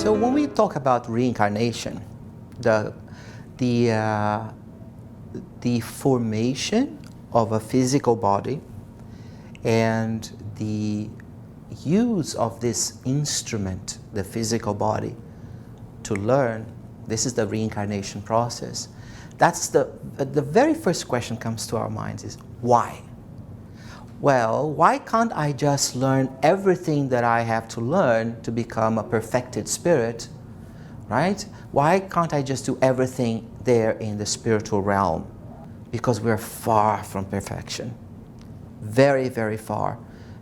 So when we talk about reincarnation, the formation of a physical body and the use of this instrument, the physical body, to learn, this is the reincarnation process. That's the very first question comes to our minds is, why? Well, why can't I just learn everything that I have to learn to become a perfected spirit, right? Why can't I just do everything there in the spiritual realm? Because we're far from perfection. Very, very far.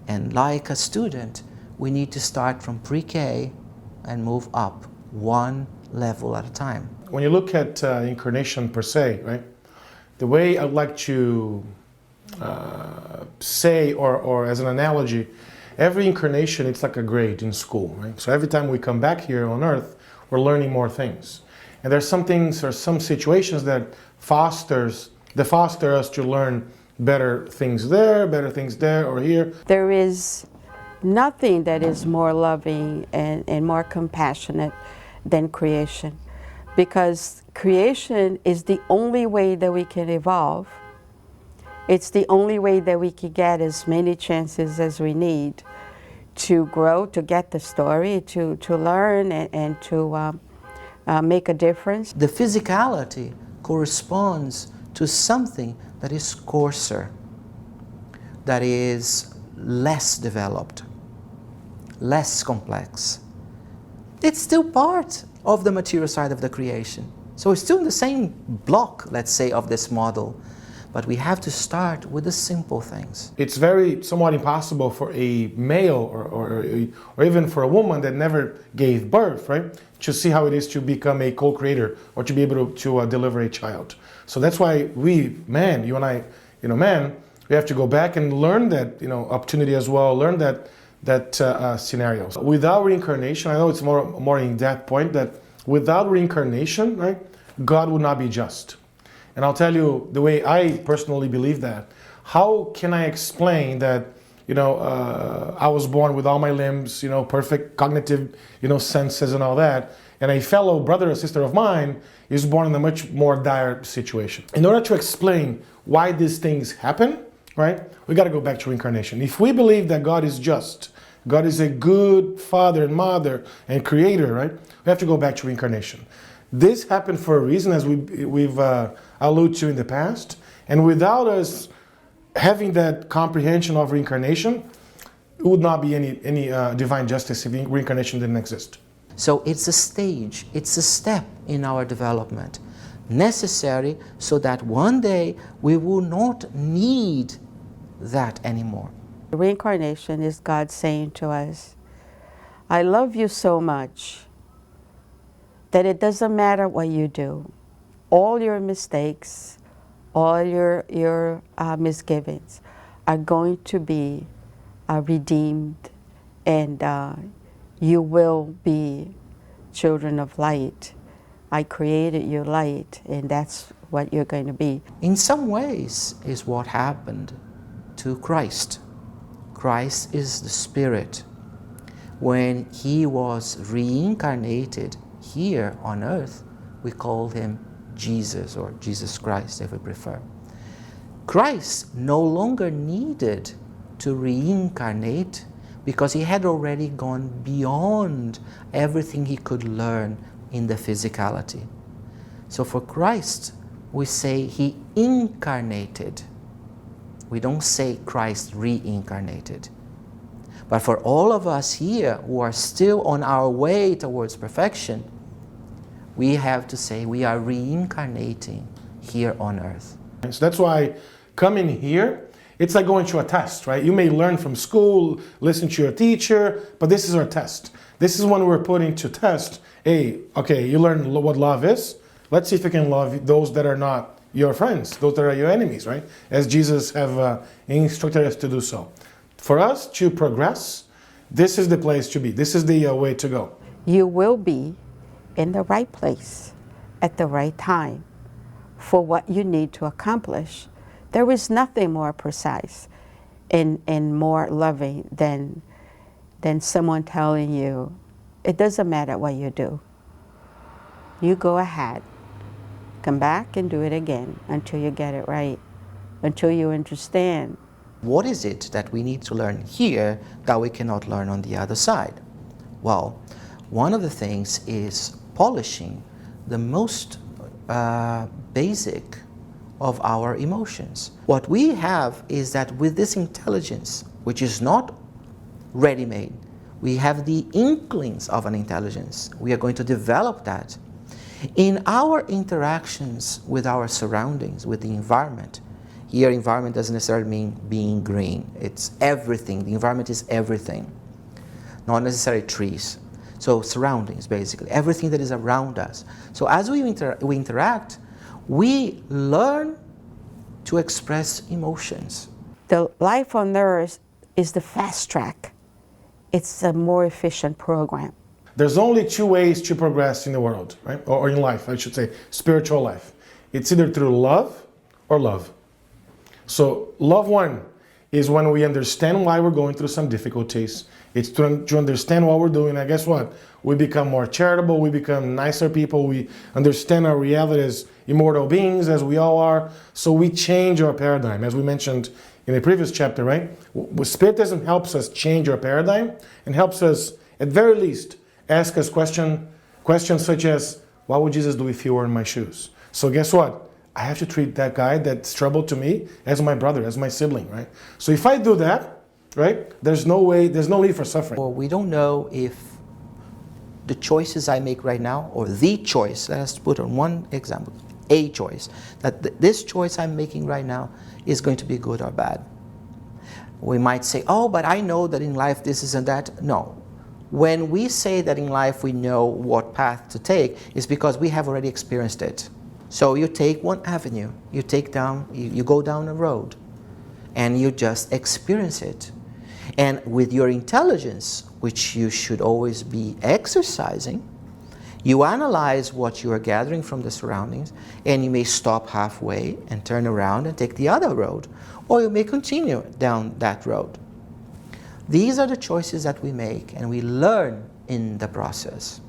And like a student, we need to start from pre-K and move up one level at a time. When you look at incarnation per se, right? The way I'd like to say, or as an analogy, every incarnation, it's like a grade in school, right? So every time we come back here on Earth, we're learning more things. And there's some things or some situations that foster us to learn better things there or here. There is nothing that is more loving and more compassionate than creation, because creation is the only way that we can evolve. It's the only way that we can get as many chances as we need to grow, to get the story, to learn and to make a difference. The physicality corresponds to something that is coarser, that is less developed, less complex. It's still part of the material side of the creation. So it's still in the same block, let's say, of this model. But we have to start with the simple things. It's somewhat impossible for a male or even for a woman that never gave birth, right, to see how it is to become a co-creator or to be able to deliver a child. So that's why we, man, you and I, man, we have to go back and learn that, opportunity as well, learn that scenario. Without reincarnation, I know it's more in that point, that without reincarnation, right, God would not be just. And I'll tell you the way I personally believe that. How can I explain that, I was born with all my limbs, perfect cognitive, senses and all that, and a fellow brother or sister of mine is born in a much more dire situation. In order to explain why these things happen, right, we got to go back to reincarnation. If we believe that God is just, God is a good father and mother and creator, right, we have to go back to reincarnation. This happened for a reason, as we've alluded to in the past, and without us having that comprehension of reincarnation, it would not be any divine justice if reincarnation didn't exist. So it's a stage, it's a step in our development, necessary so that one day we will not need that anymore. Reincarnation is God saying to us, I love you so much that it doesn't matter what you do. All your mistakes, all your misgivings are going to be redeemed, and you will be children of light. I created you light, and that's what you're going to be. In some ways is what happened to Christ. Christ is the Spirit. When he was reincarnated here on earth, we call him Jesus, or Jesus Christ if we prefer. Christ no longer needed to reincarnate because he had already gone beyond everything he could learn in the physicality. So for Christ, we say he incarnated. We don't say Christ reincarnated. But for all of us here who are still on our way towards perfection, we have to say we are reincarnating here on earth. So that's why coming here, it's like going to a test, right? You may learn from school, listen to your teacher, but this is our test. This is when we're putting to test, hey, okay, you learn what love is. Let's see if you can love those that are not your friends, those that are your enemies, right? As Jesus have instructed us to do so. For us to progress, this is the place to be. This is the way to go. You will be in the right place at the right time for what you need to accomplish. There is nothing more precise and more loving than someone telling you, It doesn't matter what you do. You go ahead. Come back and do it again until you get it right, until you understand. What is it that we need to learn here that we cannot learn on the other side? Well, one of the things is polishing the most basic of our emotions. What we have is that with this intelligence, which is not ready-made, we have the inklings of an intelligence. We are going to develop that. In our interactions with our surroundings, with the environment, here environment doesn't necessarily mean being green. It's everything. The environment is everything, not necessarily trees. So surroundings, basically, everything that is around us. So as we interact, we learn to express emotions. The life on earth is the fast track. It's a more efficient program. There's only two ways to progress in the world, right? Or in life, I should say, spiritual life. It's either through love or love. So love one is when we understand why we're going through some difficulties. It's to understand what we're doing. And guess what? We become more charitable. We become nicer people. We understand our reality as immortal beings, as we all are. So we change our paradigm, as we mentioned in the previous chapter, right? Spiritism helps us change our paradigm and helps us, at very least, ask us questions such as, what would Jesus do if he were in my shoes? So guess what? I have to treat that guy that's trouble to me as my brother, as my sibling, right? So if I do that, right, there's no need for suffering. Well, we don't know if the choices I make right now, or the choice, let's put on one example, a choice, that this choice I'm making right now is going to be good or bad. We might say, oh, but I know that in life this isn't that. No. When we say that in life we know what path to take, it's because we have already experienced it. So you take one avenue, you go down a road, and you just experience it. And with your intelligence, which you should always be exercising, you analyze what you are gathering from the surroundings, and you may stop halfway and turn around and take the other road, or you may continue down that road. These are the choices that we make, and we learn in the process.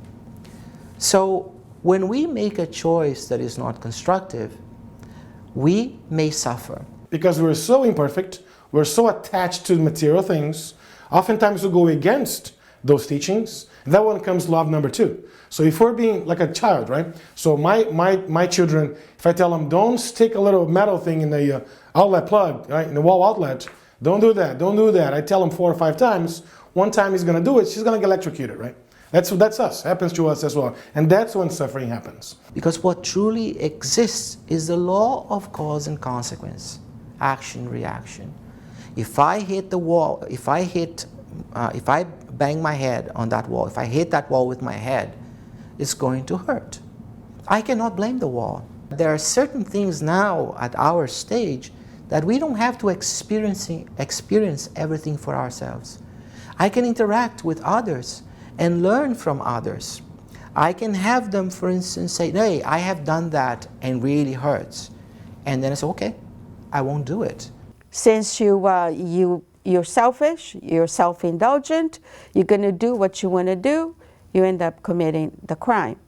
So when we make a choice that is not constructive, we may suffer. Because we're so imperfect, we're so attached to material things, oftentimes we go against those teachings. That one comes love number two. So if we're being like a child, right? So my children, if I tell them, don't stick a little metal thing in the outlet plug, right, in the wall outlet, don't do that, don't do that. I tell him 4 or 5 times. One time he's going to do it, she's going to get electrocuted, right? That's us, happens to us as well. And that's when suffering happens. Because what truly exists is the law of cause and consequence, action, reaction. If I hit the wall, if I bang my head on that wall, if I hit that wall with my head, it's going to hurt. I cannot blame the wall. There are certain things now at our stage that we don't have to experience everything for ourselves. I can interact with others and learn from others. I can have them, for instance, say, hey, I have done that and really hurts. And then I say, okay, I won't do it. Since you're selfish, you're self-indulgent, you're going to do what you want to do, you end up committing the crime.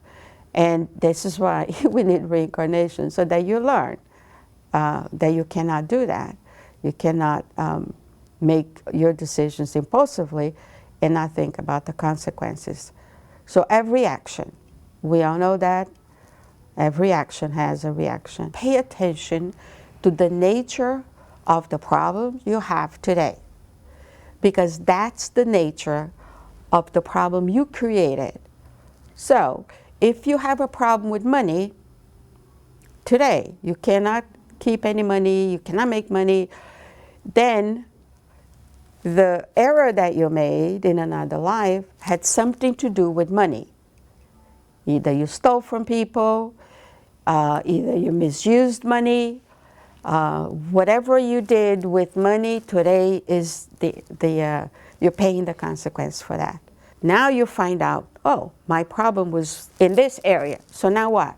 And this is why we need reincarnation, so that you learn that you cannot do that. You cannot make your decisions impulsively and not think about the consequences. So every action, we all know that, every action has a reaction. Pay attention to the nature of the problem you have today, because that's the nature of the problem you created. So if you have a problem with money today, you cannot keep any money, you cannot make money, then the error that you made in another life had something to do with money. Either you stole from people, either you misused money, whatever you did with money today is you're paying the consequence for that. Now you find out, oh, my problem was in this area, so now what?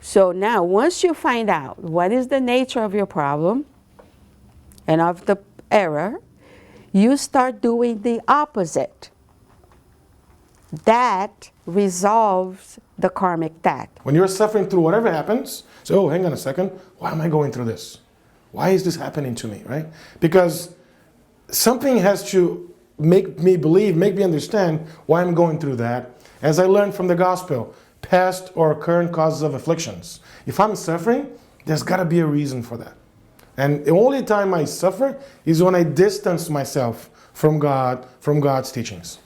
So now once you find out what is the nature of your problem and of the error, you start doing the opposite. that resolves the karmic debt. When you're suffering through whatever happens, so, oh, hang on a second, why am I going through this? Why is this happening to me, right? Because something has to make me believe, make me understand why I'm going through that. As I learned from the gospel, past or current causes of afflictions. If I'm suffering, there's got to be a reason for that. And the only time I suffer is when I distance myself from God, from God's teachings.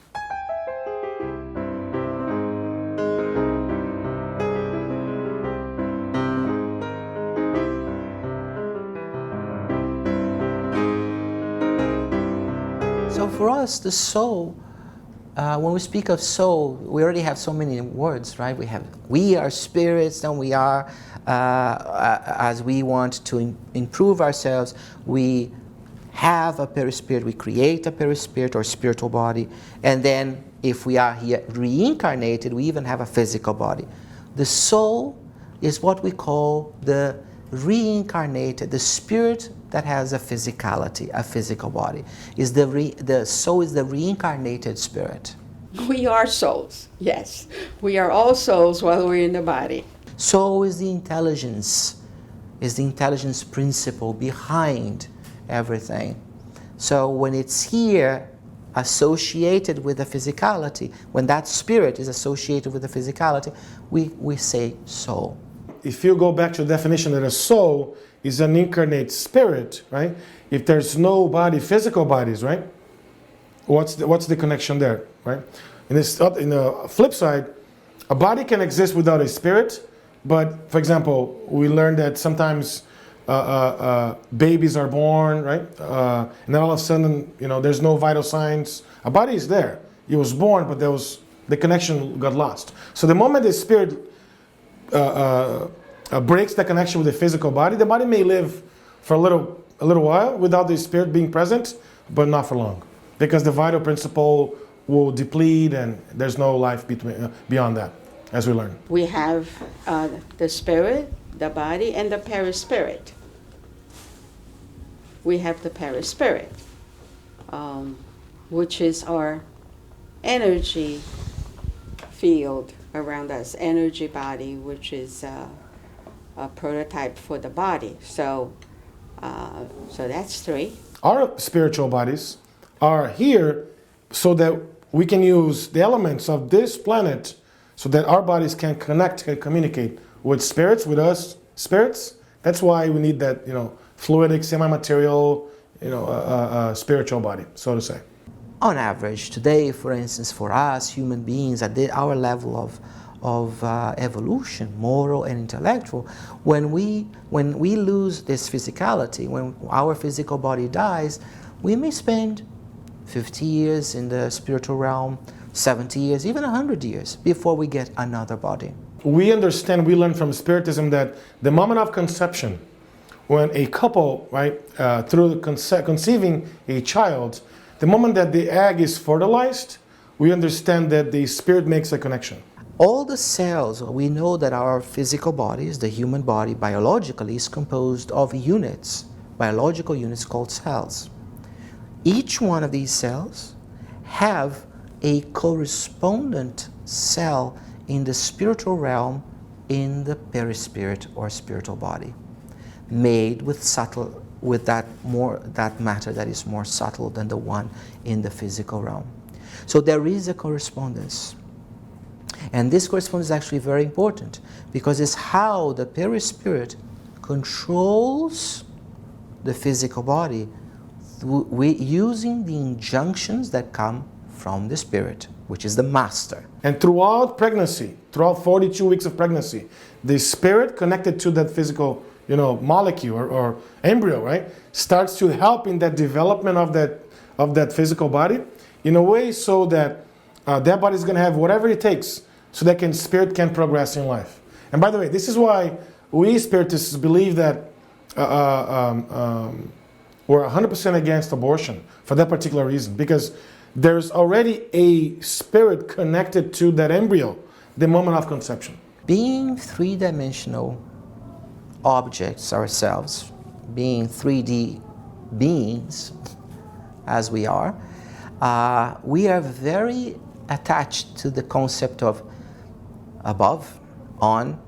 So for us, the soul, when we speak of soul, we already have so many words, right? We are spirits, and we are, as we want to improve ourselves, we have a perispirit, we create a perispirit or spiritual body, and then if we are here reincarnated, we even have a physical body. The soul is what we call the reincarnated, the spirit that has a physicality, a physical body. The soul is the reincarnated spirit. We are souls, yes. We are all souls while we're in the body. Soul is the intelligence principle behind everything. So when it's here associated with the physicality, when that spirit is associated with the physicality, we say soul. If you go back to the definition that a soul is an incarnate spirit, right? If there's no body, physical bodies, right? What's the connection there, right? In the flip side, a body can exist without a spirit, but for example, we learned that sometimes babies are born, right? And then all of a sudden, there's no vital signs. A body is there. It was born, but the connection got lost. So the moment the spirit breaks the connection with the physical body, the body may live for a little while without the spirit being present, but not for long, because the vital principle will deplete and there's no life beyond that, as we learn. We have the spirit, the body, and the perispirit. We have the perispirit, which is our energy field around us, energy body, which is a prototype for the body. So that's three. Our spiritual bodies are here so that we can use the elements of this planet so that our bodies can connect, can communicate with spirits, with us spirits. That's why we need that, fluidic, semi-material, spiritual body, so to say. On average, today, for instance, for us, human beings, at our level of evolution, moral and intellectual, when we lose this physicality, when our physical body dies, we may spend 50 years in the spiritual realm, 70 years, even 100 years before we get another body. We learn from Spiritism that the moment of conception, when a couple, right, through conceiving a child, the moment that the egg is fertilized, we understand that the spirit makes a connection. All the cells, we know that our physical bodies, the human body, biologically is composed of units, biological units called cells. Each one of these cells have a correspondent cell in the spiritual realm in the perispirit or spiritual body, made with that matter that is more subtle than the one in the physical realm. So there is a correspondence. And this correspondence is actually very important because it's how the perispirit controls the physical body using the injunctions that come from the spirit, which is the master. And throughout pregnancy, throughout 42 weeks of pregnancy, the spirit connected to that physical molecule or embryo, right, starts to help in that development of that physical body in a way so that that body is going to have whatever it takes so that spirit can progress in life. And by the way, this is why we Spiritists believe that we're 100% against abortion for that particular reason, because there's already a spirit connected to that embryo the moment of conception. Being three-dimensional objects ourselves, being 3D beings as we are very attached to the concept of above, on,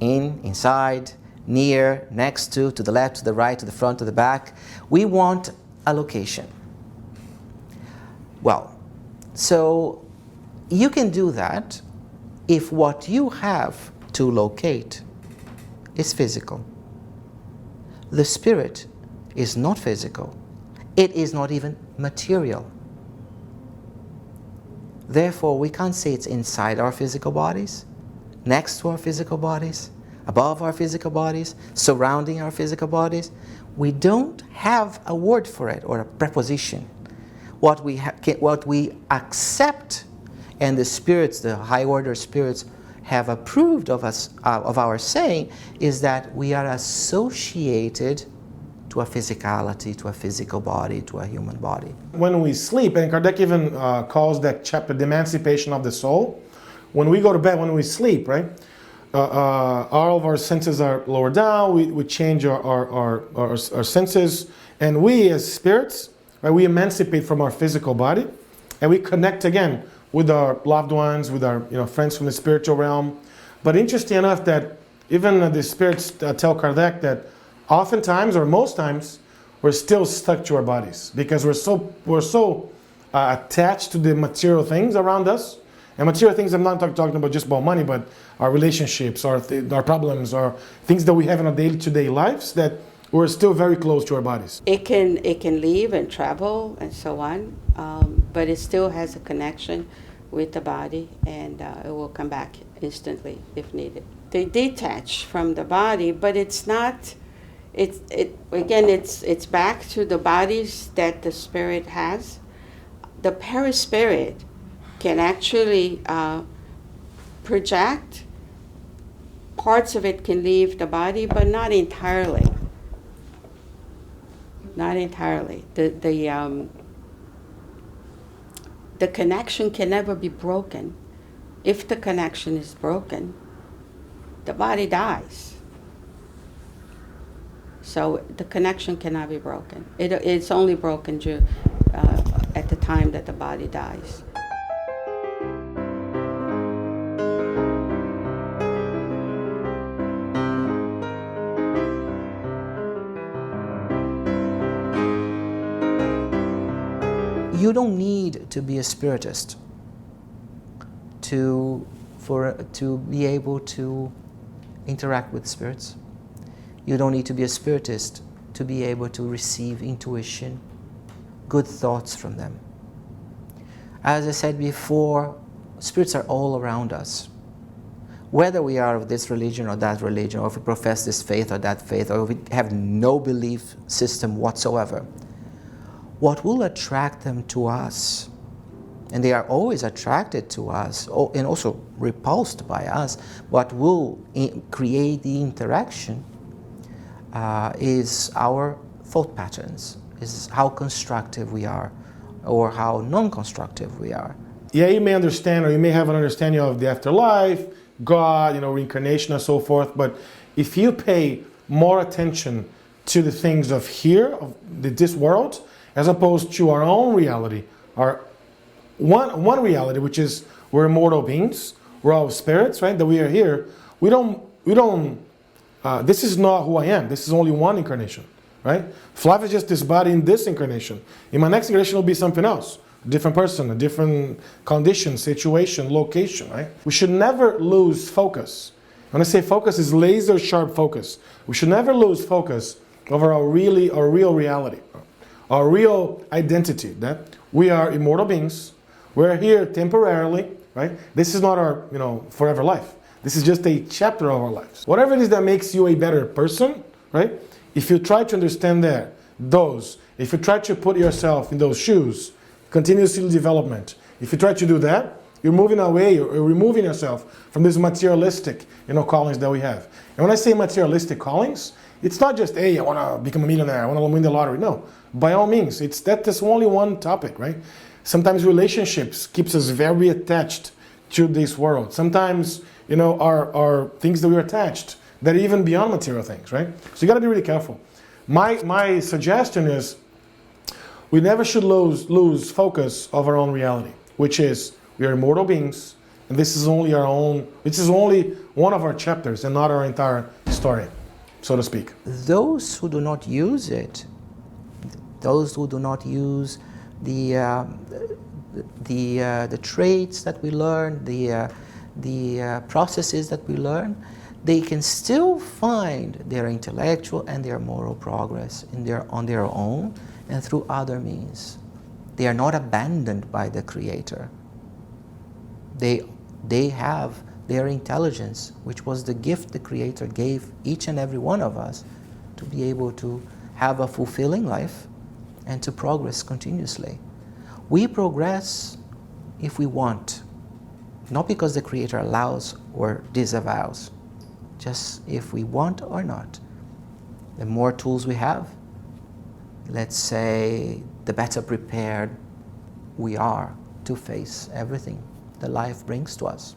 in, inside, near, next to the left, to the right, to the front, to the back. We want a location. Well, so you can do that if what you have to locate is physical. The spirit is not physical. It is not even material. Therefore, we can't say it's inside our physical bodies, next to our physical bodies, above our physical bodies, surrounding our physical bodies. We don't have a word for it or a preposition. What we accept, and the spirits, the high order spirits, have approved of us, of our saying, is that we are associated to a physicality, to a physical body, to a human body. When we sleep, and Kardec even calls that chapter the emancipation of the soul. When we go to bed, when we sleep, right, all of our senses are lowered down. We change our senses, and we as spirits, right, we emancipate from our physical body, and we connect again with our loved ones, with our friends from the spiritual realm. But interesting enough that even the spirits tell Kardec that oftentimes, or most times, we're still stuck to our bodies because we're so attached to the material things around us. And material things, I'm not talking about just about money, but our relationships, our problems, our things that we have in our day-to-day lives, that we're still very close to our bodies. It can leave and travel and so on, but it still has a connection with the body, and it will come back instantly if needed. They detach from the body, but it's not. It's back to the bodies that the spirit has. The perispirit can actually project. Parts of it can leave the body, but not entirely. Not entirely. The connection can never be broken. If the connection is broken, the body dies. So the connection cannot be broken. It's only broken at the time that the body dies. You don't need to be a spiritist to be able to interact with spirits. You don't need to be a spiritist to be able to receive intuition, good thoughts from them. As I said before, spirits are all around us. Whether we are of this religion or that religion, or if we profess this faith or that faith, or if we have no belief system whatsoever, what will attract them to us, and they are always attracted to us and also repulsed by us, what will create the interaction is our thought patterns, is how constructive we are or how non-constructive we are. Yeah, you may understand, or you may have an understanding of the afterlife, God, reincarnation and so forth, but if you pay more attention to the things of here, of this world, as opposed to our own reality, our one reality, which is we're immortal beings, we're all spirits, right? That we are here. We don't. This is not who I am. This is only one incarnation, right? Flávio is just this body in this incarnation. In my next incarnation will be something else, a different person, a different condition, situation, location, right? We should never lose focus. When I say focus, is laser sharp focus. We should never lose focus over our real reality. Our real identity, that we are immortal beings. We're here temporarily, right? This is not our, forever life. This is just a chapter of our lives. Whatever it is that makes you a better person, right? If you try to understand if you try to put yourself in those shoes, continuous development, if you try to do that, you're moving away, you're removing yourself from these materialistic, callings that we have. And when I say materialistic callings, it's not just, hey, I want to become a millionaire, I want to win the lottery. No, by all means, that's only one topic, right? Sometimes relationships keeps us very attached to this world. Sometimes, are things that we're attached that are even beyond material things, right? So you got to be really careful. My suggestion is we never should lose focus of our own reality, which is We are immortal beings, and this is only one of our chapters and not our entire story, so to speak. Those who do not use it, those who do not use the traits that we learn, the processes that we learn, they can still find their intellectual and their moral progress on their own and through other means. They are not abandoned by the Creator. They have their intelligence, which was the gift the Creator gave each and every one of us to be able to have a fulfilling life and to progress continuously. We progress if we want, not because the Creator allows or disavows, just if we want or not. The more tools we have, let's say, the better prepared we are to face everything that life brings to us.